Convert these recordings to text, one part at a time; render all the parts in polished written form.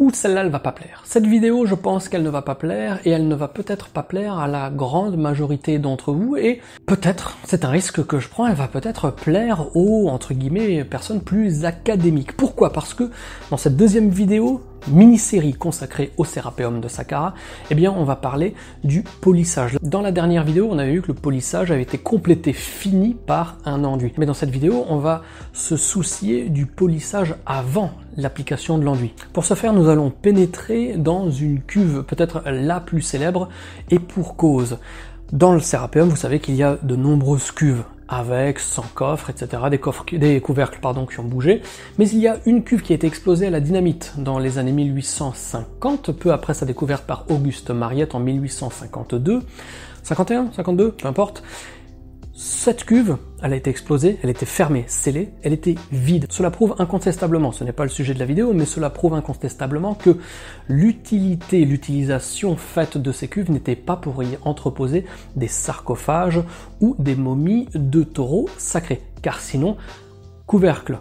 ou celle-là elle va pas plaire. Cette vidéo, je pense qu'elle ne va pas plaire, et elle ne va peut-être pas plaire à la grande majorité d'entre vous, et peut-être, c'est un risque que je prends, elle va peut-être plaire aux, entre guillemets, personnes plus académiques. Pourquoi? Parce que dans cette deuxième vidéo, mini-série consacrée au Serapeum de Sakara, eh bien on va parler du polissage. Dans la dernière vidéo, on avait vu que le polissage avait été complété, fini par un enduit. Mais dans cette vidéo, on va se soucier du polissage avant l'application de l'enduit. Pour ce faire, nous allons pénétrer dans une cuve peut-être la plus célèbre, et pour cause. Dans le Serapeum, vous savez qu'il y a de nombreuses cuves, avec, sans coffre, etc., des couvercles qui ont bougé, mais il y a une cuve qui a été explosée à la dynamite dans les années 1850, peu après sa découverte par Auguste Mariette en 1852, 51, 52, peu importe. Cette cuve, elle a été explosée, elle était fermée, scellée, elle était vide. Cela prouve incontestablement, ce n'est pas le sujet de la vidéo, mais cela prouve incontestablement que l'utilisation faite de ces cuves n'était pas pour y entreposer des sarcophages ou des momies de taureaux sacrés. Car sinon, couvercle,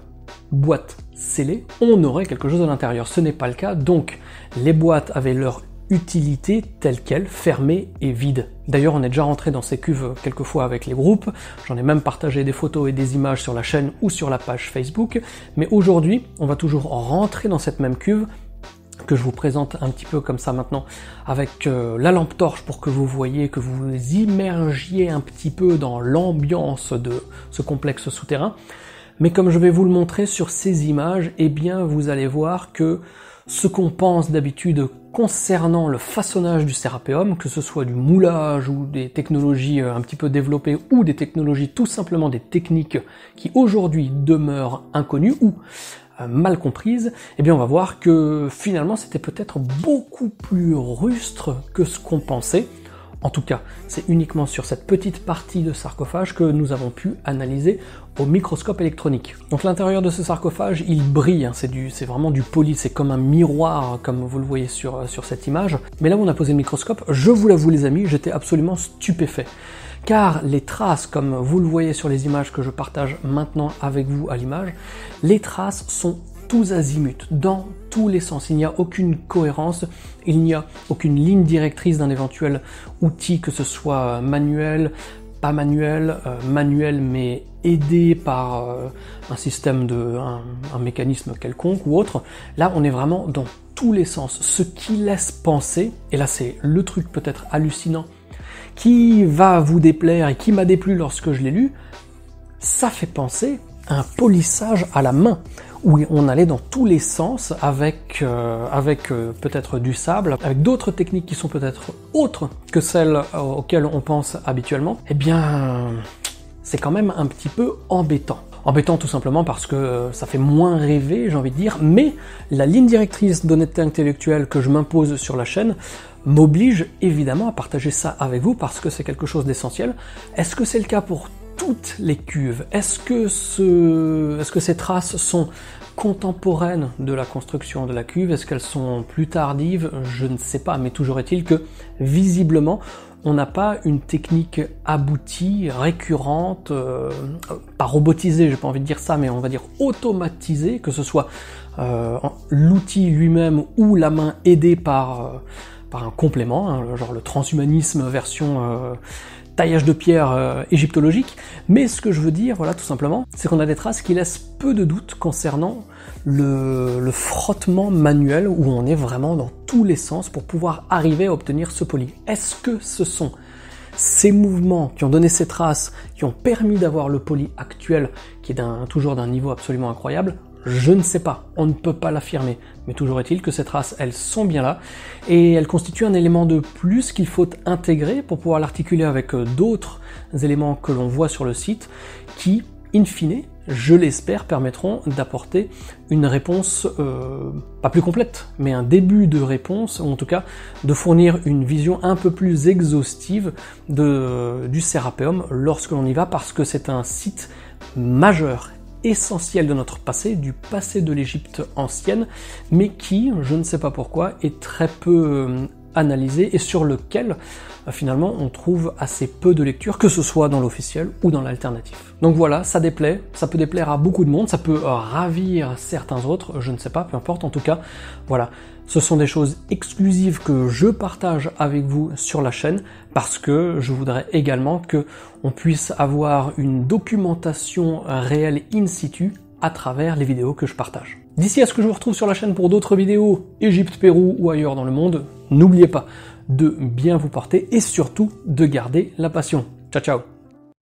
boîte scellée, on aurait quelque chose à l'intérieur. Ce n'est pas le cas, donc les boîtes avaient leur utilité telle quelle, fermée et vide. D'ailleurs, on est déjà rentré dans ces cuves quelques fois avec les groupes, j'en ai même partagé des photos et des images sur la chaîne ou sur la page Facebook, mais aujourd'hui, on va toujours rentrer dans cette même cuve, que je vous présente un petit peu comme ça maintenant, avec la lampe torche pour que vous voyez, que vous immergiez un petit peu dans l'ambiance de ce complexe souterrain. Mais comme je vais vous le montrer sur ces images, eh bien vous allez voir que ce qu'on pense d'habitude concernant le façonnage du Serapeum, que ce soit du moulage ou des technologies un petit peu développées ou des technologies tout simplement des techniques qui aujourd'hui demeurent inconnues ou mal comprises, eh bien on va voir que finalement c'était peut-être beaucoup plus rustre que ce qu'on pensait. En tout cas, c'est uniquement sur cette petite partie de sarcophage que nous avons pu analyser au microscope électronique. Donc l'intérieur de ce sarcophage, il brille, hein, c'est vraiment du poli, c'est comme un miroir, comme vous le voyez sur cette image. Mais là où on a posé le microscope, je vous l'avoue les amis, j'étais absolument stupéfait. Car les traces, comme vous le voyez sur les images que je partage maintenant avec vous à l'image, les traces sont tous azimuts, dans tous les sens. Il n'y a aucune cohérence, il n'y a aucune ligne directrice d'un éventuel outil, que ce soit manuel, pas manuel, manuel mais aidé par un système un mécanisme quelconque ou autre. Là, on est vraiment dans tous les sens. Ce qui laisse penser, et là c'est le truc peut-être hallucinant, qui va vous déplaire et qui m'a déplu lorsque je l'ai lu, ça fait penser à un polissage à la main, où on allait dans tous les sens avec peut-être du sable, avec d'autres techniques qui sont peut-être autres que celles auxquelles on pense habituellement. Eh bien, c'est quand même un petit peu embêtant. Embêtant tout simplement parce que ça fait moins rêver, j'ai envie de dire, mais la ligne directrice d'honnêteté intellectuelle que je m'impose sur la chaîne m'oblige évidemment à partager ça avec vous parce que c'est quelque chose d'essentiel. Est-ce que c'est le cas pour toutes les cuves? Est-ce que ces traces sont contemporaines de la construction de la cuve? Est-ce qu'elles sont plus tardives? Je ne sais pas, mais toujours est-il que visiblement on n'a pas une technique aboutie, récurrente, pas robotisée, j'ai pas envie de dire ça, mais on va dire automatisée, que ce soit l'outil lui-même ou la main aidée par un complément, hein, genre le transhumanisme version taillage de pierre égyptologique, mais ce que je veux dire, voilà, tout simplement, c'est qu'on a des traces qui laissent peu de doute concernant le frottement manuel, où on est vraiment dans tous les sens pour pouvoir arriver à obtenir ce poli. Est-ce que ce sont ces mouvements qui ont donné ces traces, qui ont permis d'avoir le poli actuel, qui est toujours d'un niveau absolument incroyable? Je ne sais pas, on ne peut pas l'affirmer, mais toujours est-il que ces traces, elles sont bien là, et elles constituent un élément de plus qu'il faut intégrer pour pouvoir l'articuler avec d'autres éléments que l'on voit sur le site, qui, in fine, je l'espère, permettront d'apporter une réponse, pas plus complète, mais un début de réponse, ou en tout cas de fournir une vision un peu plus exhaustive du Serapeum lorsque l'on y va, parce que c'est un site majeur, essentiel de notre passé, du passé de l'Égypte ancienne, mais qui, je ne sais pas pourquoi, est très peu analysé et sur lequel finalement on trouve assez peu de lecture, que ce soit dans l'officiel ou dans l'alternatif. Donc voilà, ça déplaît, ça peut déplaire à beaucoup de monde, ça peut ravir certains autres, je ne sais pas, peu importe, en tout cas, voilà. Ce sont des choses exclusives que je partage avec vous sur la chaîne parce que je voudrais également que on puisse avoir une documentation réelle in situ à travers les vidéos que je partage. D'ici à ce que je vous retrouve sur la chaîne pour d'autres vidéos, Égypte, Pérou ou ailleurs dans le monde, n'oubliez pas de bien vous porter et surtout de garder la passion. Ciao ciao!